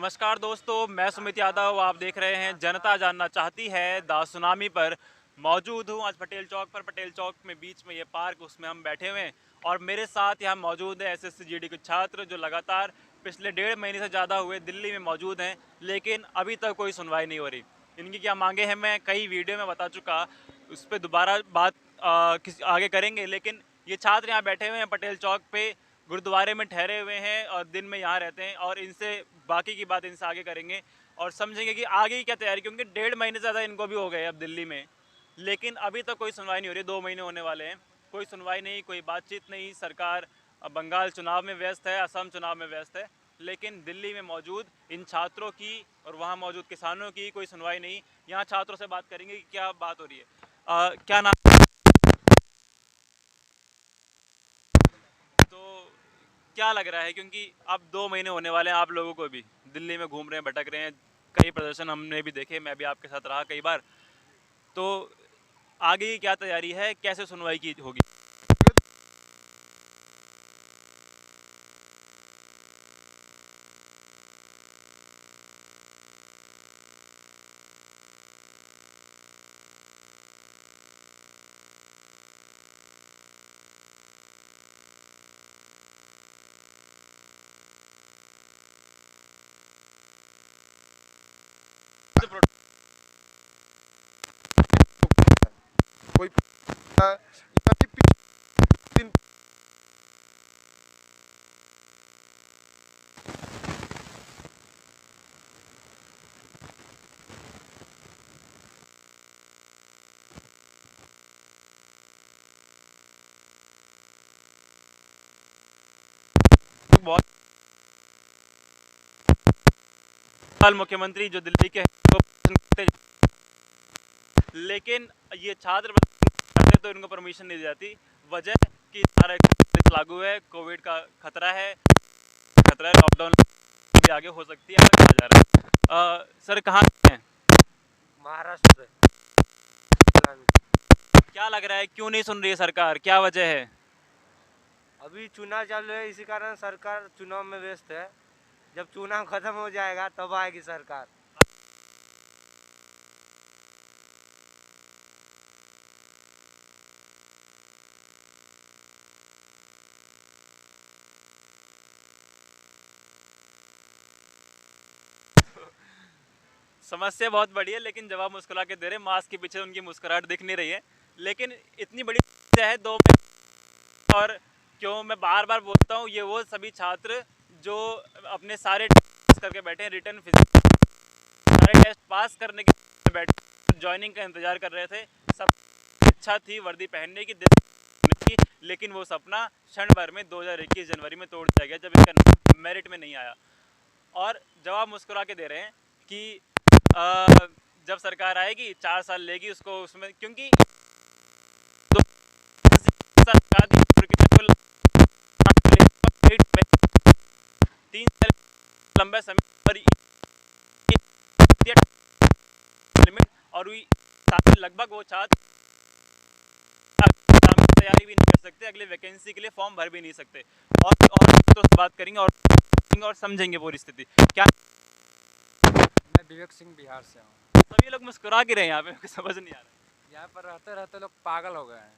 नमस्कार दोस्तों, मैं सुमित यादव। आप देख रहे हैं जनता जानना चाहती है द सुनामी पर मौजूद हूँ आज पटेल चौक पर। पटेल चौक में बीच में ये पार्क, उसमें हम बैठे हुए हैं और मेरे साथ यहाँ मौजूद है एसएससी जीडी के छात्र जो लगातार पिछले 1.5 महीने से ज़्यादा हुए दिल्ली में मौजूद हैं, लेकिन अभी तक कोई सुनवाई नहीं हो रही। इनकी क्या मांगे हैं मैं कई वीडियो में बता चुका, उस पर दोबारा बात किसी आगे करेंगे। लेकिन ये छात्र यहाँ बैठे हुए हैं पटेल चौक पे, गुरुद्वारे में ठहरे हुए हैं और दिन में यहाँ रहते हैं और इनसे बाकी की बात इनसे आगे करेंगे और समझेंगे कि आगे की क्या तैयारी, क्योंकि 1.5 महीने से ज़्यादा इनको भी हो गए अब दिल्ली में, लेकिन अभी तक कोई सुनवाई नहीं हो रही। 2 महीने होने वाले हैं, कोई सुनवाई नहीं, कोई बातचीत नहीं। सरकार बंगाल चुनाव में व्यस्त है, असम चुनाव में व्यस्त है, लेकिन दिल्ली में मौजूद इन छात्रों की और वहाँ मौजूद किसानों की कोई सुनवाई नहीं। यहाँ छात्रों से बात करेंगे कि क्या बात हो रही है। क्या नाम? तो क्या लग रहा है, क्योंकि अब 2 महीने होने वाले हैं, आप लोगों को भी दिल्ली में घूम रहे हैं, भटक रहे हैं, कई प्रदर्शन हमने भी देखे, मैं भी आपके साथ रहा कई बार। तो आगे की क्या तैयारी है, कैसे सुनवाई की होगी? कोई दिन बहुत साल मुख्यमंत्री जो दिल्ली के हैं वो प्रदर्शन करते, लेकिन ये छात्र करते तो इनको परमिशन नहीं दी जाती। वजह कि सारा लागू है, कोविड का खतरा है, लॉकडाउन भी आगे हो सकती है, ऐसा कहा जा रहा है। सर कहाँ से हैं? महाराष्ट्र से क्या लग रहा है, क्यों नहीं सुन रही है सरकार, क्या वजह है? अभी चुनाव चल रहे हैं, इसी कारण सरकार चुनाव में व्यस्त है। जब चुनाव खत्म हो जाएगा तब आएगी सरकार। समस्या बहुत बड़ी है, लेकिन जवाब मुस्कुरा के दे रहे हैं, मास्क के पीछे उनकी मुस्कुराहट दिख नहीं रही है। लेकिन इतनी बड़ी समस्या है 2 महीने, और क्यों मैं बार बार बोलता हूँ, ये वो सभी छात्र जो अपने सारे टेस्ट करके बैठे हैं, रिटर्न फिजिक्स सारे टेस्ट पास करने के बाद बैठे, ज्वाइनिंग का इंतजार कर रहे थे। सब इच्छा थी वर्दी पहनने की, की, लेकिन वो सपना क्षण भर में 2021 जनवरी में तोड़ दिया गया जब इसका मेरिट में नहीं आया। और जवाब मुस्कुरा के दे रहे हैं कि जब सरकार आएगी 4 साल लेगी उसको, उसमें क्योंकि सरकार 3 साल लंबा समय पर लिमिट, और लगभग वो छात्र एग्जाम की तैयारी भी नहीं कर सकते, अगले वैकेंसी के लिए फॉर्म भर भी नहीं सकते। और तो बात करेंगे और समझेंगे पूरी स्थिति। क्या? मैं विवेक सिंह बिहार से हूँ। सभी लोग मुस्कुरा के रहे यहाँ पे, मुझे समझ नहीं आ रहा। यहाँ पर रहते रहते लोग पागल हो गए हैं।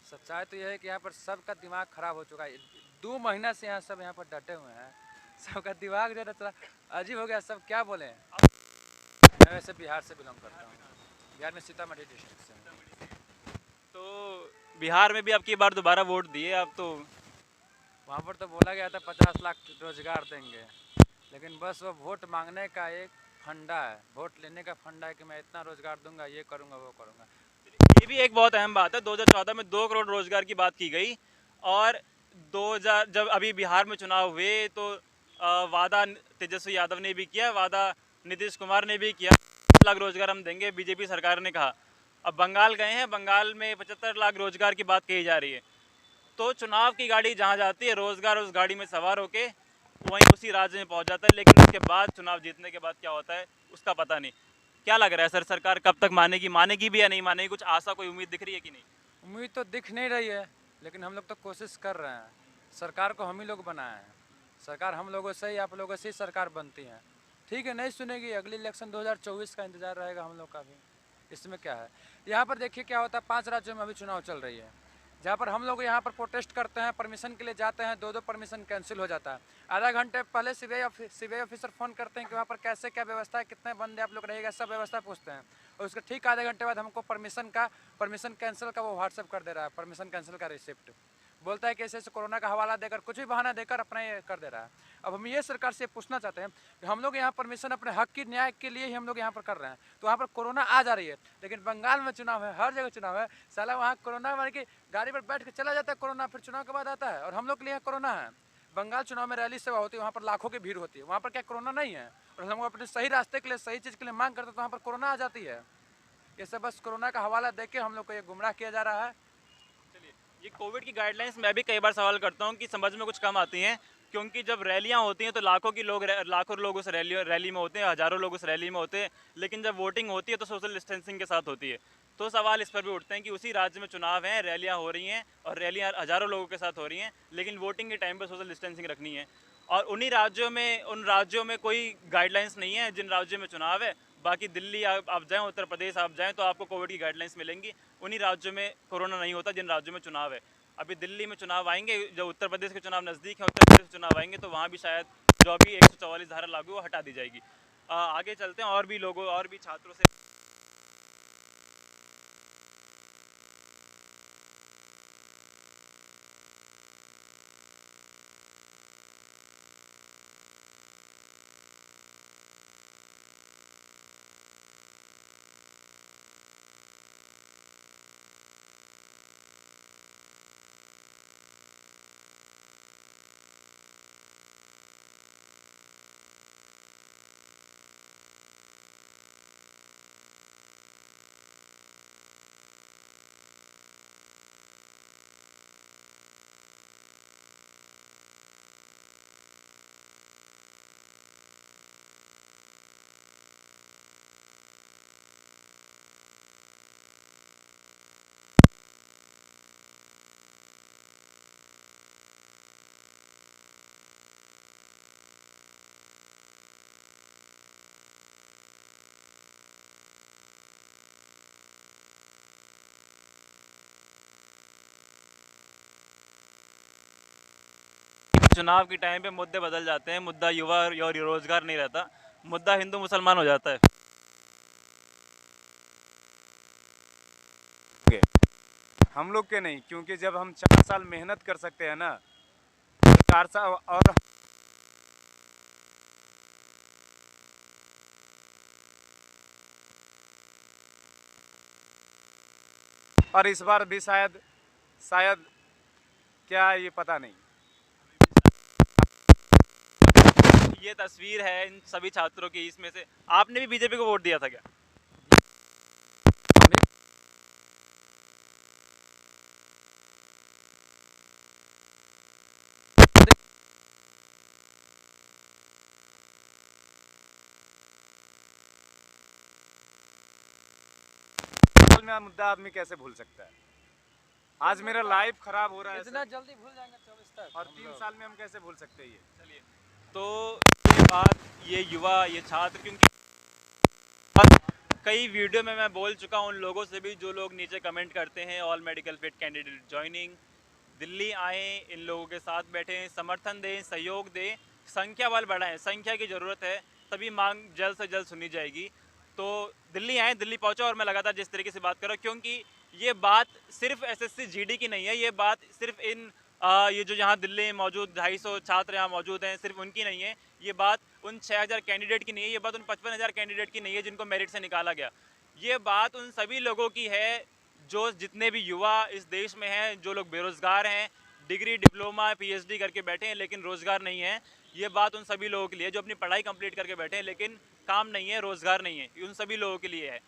सच्चाई तो यह है कि यहाँ पर सबका दिमाग खराब हो चुका है। 2 महीना से यहाँ सब यहाँ पर डटे हुए हैं, सबका दिमाग जो है थोड़ा अजीब हो गया। सब क्या बोले। मैं वैसे बिहार से बिलोंग करता हूँ, बिहार में सीतामढ़ी डिस्ट्रिक्ट से। तो बिहार में भी अब की बार दोबारा वोट दिए आप तो? वहाँ पर तो बोला गया था 50 लाख रोजगार देंगे, लेकिन बस वो वोट मांगने का एक फंडा है, वोट लेने का फंडा है कि मैं इतना रोजगार दूंगा, ये करूंगा, वो करूंगा। ये भी एक बहुत अहम बात है, 2014 में 2 करोड़ रोजगार की बात की गई, और 2000 जब अभी बिहार में चुनाव हुए तो वादा तेजस्वी यादव ने भी किया, वादा नीतीश कुमार ने भी किया, 50 लाख रोजगार हम देंगे, बीजेपी सरकार ने कहा। अब बंगाल गए हैं, बंगाल में 75 लाख रोजगार की बात कही जा रही है। तो चुनाव की गाड़ी जहाँ जाती है, रोजगार उस गाड़ी में सवार होके वहीं उसी राज्य में पहुँच जाता है, लेकिन उसके बाद चुनाव जीतने के बाद क्या होता है उसका पता नहीं। क्या लग रहा है सर, सरकार कब तक मानेगी भी या नहीं मानेगी? कुछ आशा, कोई उम्मीद दिख रही है कि नहीं? उम्मीद तो दिख नहीं रही है, लेकिन हम लोग तो कोशिश कर रहे हैं। सरकार को हम ही लोग बनाए हैं, सरकार हम लोगों से ही, आप लोगों से ही सरकार बनती है। ठीक है, नहीं सुनेगी, अगली इलेक्शन 2024 का इंतजार रहेगा हम लोग का भी। इसमें क्या है, यहाँ पर देखिए क्या होता है, 5 राज्यों में अभी चुनाव चल रही है, जहाँ पर हम लोग यहाँ पर प्रोटेस्ट करते हैं, परमिशन के लिए जाते हैं, 2-2 परमिशन कैंसिल हो जाता है। आधा घंटे पहले सीबीआई ऑफिसर फ़ोन करते हैं कि वहाँ पर कैसे क्या व्यवस्था है, कितने बंदे आप लोग रहेगा, सब व्यवस्था पूछते हैं, और उसके ठीक आधे घंटे बाद हमको परमिशन कैंसिल का वो व्हाट्सअप कर दे रहा है, परमिशन कैंसिल का रिसिप्ट बोलता है कि ऐसे कोरोना का हवाला देकर, कुछ भी बहाना देकर अपना ये कर दे रहा है। अब हम ये सरकार से पूछना चाहते हैं कि हम लोग यहाँ परमिशन अपने हक की न्याय के लिए ही हम लोग यहाँ पर कर रहे हैं, तो वहाँ पर कोरोना आ जा रही है, लेकिन बंगाल में चुनाव है, हर जगह चुनाव है, साला वहाँ कोरोना माने कि गाड़ी पर बैठ के चला जाता है कोरोना, फिर चुनाव के बाद आता है, और हम लोग के लिए कोरोना है। बंगाल चुनाव में रैली सेवा होती है, वहाँ पर लाखों की भीड़ होती है, वहाँ पर क्या कोरोना नहीं है? और हम अपने सही रास्ते के लिए, सही चीज़ के लिए मांग करते हैं, तो वहाँ पर कोरोना आ जाती है। ये सब बस कोरोना का हवाला दे के हम लोग को ये गुमराह किया जा रहा है। चलिए, ये कोविड की गाइडलाइंस मैं भी कई बार सवाल करता हूँ कि समझ में कुछ कम आती हैं, क्योंकि जब रैलियाँ होती हैं तो लाखों लोग उस रैली में होते हैं, हज़ारों लोग उस रैली में होते हैं, लेकिन जब वोटिंग होती है तो सोशल डिस्टेंसिंग के साथ होती है। तो सवाल इस पर भी उठते हैं कि उसी राज्य में चुनाव हैं, रैलियाँ हो रही हैं और रैलियाँ हज़ारों लोगों के साथ हो रही हैं, लेकिन वोटिंग के टाइम पर सोशल डिस्टेंसिंग रखनी है। और उन राज्यों में कोई गाइडलाइंस नहीं है जिन राज्यों में चुनाव है। बाकी दिल्ली आप जाएँ, उत्तर प्रदेश आप जाएँ, तो आपको कोविड की गाइडलाइंस मिलेंगी। उन्हीं राज्यों में कोरोना नहीं होता जिन राज्यों में चुनाव है। अभी दिल्ली में चुनाव आएंगे, जब उत्तर प्रदेश के चुनाव नज़दीक हैं, उत्तर प्रदेश के चुनाव आएंगे तो वहाँ भी शायद जो अभी 144 धारा लागू है वो हटा दी जाएगी। आगे चलते हैं, और भी छात्रों से। चुनाव के टाइम पे मुद्दे बदल जाते हैं, मुद्दा युवा और रोजगार नहीं रहता, मुद्दा हिंदू मुसलमान हो जाता है। हम लोग के नहीं, क्योंकि जब हम 4 साल मेहनत कर सकते हैं ना, तो 4 साल और इस बार भी शायद क्या, ये पता नहीं। ये तस्वीर है इन सभी छात्रों की, इसमें से आपने भी बीजेपी को वोट दिया था क्या? में मुद्दा आदमी कैसे भूल सकता है? आज मेरा लाइफ खराब हो रहा है इतना सर, जल्दी भूल जाएंगे 24 तक? और हम 3 लोग। साल में हम कैसे भूल सकते हैं ये? चलिए, तो ये बात, ये युवा, ये छात्र, क्योंकि कई वीडियो में मैं बोल चुका हूँ उन लोगों से भी जो लोग नीचे कमेंट करते हैं all medical fit candidate joining, Delhi आएँ, इन लोगों के साथ बैठें, समर्थन दें, सहयोग दें, संख्या बल बढ़ाएं, संख्या की ज़रूरत है, तभी मांग जल्द से जल्द सुनी जाएगी। तो दिल्ली आएँ, दिल्ली पहुँचो, और मैं लगातार जिस तरीके से बात कर रहा हूँ, क्योंकि ये बात सिर्फ एसएससी जीडी की नहीं है, ये बात सिर्फ ये जो यहाँ दिल्ली में मौजूद 250 छात्र यहाँ मौजूद हैं, सिर्फ उनकी नहीं है, ये बात उन 6000 कैंडिडेट की नहीं है, ये बात उन 55,000 कैंडिडेट की नहीं है जिनको मेरिट से निकाला गया। ये बात उन सभी लोगों की है जो जितने भी युवा इस देश में हैं, जो लोग बेरोज़गार हैं, डिग्री, डिप्लोमा, पीएचडी करके बैठे हैं लेकिन रोज़गार नहीं है। ये बात उन सभी लोगों के लिए, जो अपनी पढ़ाई कंप्लीट करके बैठे हैं लेकिन काम नहीं है, रोज़गार नहीं है, उन सभी लोगों के लिए है।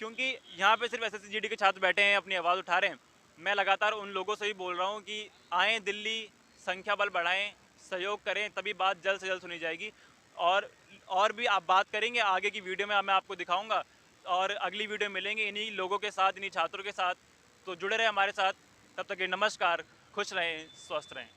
क्योंकि यहाँ पे सिर्फ एसएससी जीडी के छात्र बैठे हैं, अपनी आवाज़ उठा रहे हैं। मैं लगातार उन लोगों से भी बोल रहा हूँ कि आएँ दिल्ली, संख्या बल बढ़ाएं, सहयोग करें, तभी बात जल्द से जल्द सुनी जाएगी। और भी आप बात करेंगे आगे की वीडियो में, मैं आपको दिखाऊंगा, और अगली वीडियो मिलेंगे इन्हीं लोगों के साथ, इन्हीं छात्रों के साथ। तो जुड़े रहे हमारे साथ, तब तक के नमस्कार, खुश रहें, स्वस्थ रहें।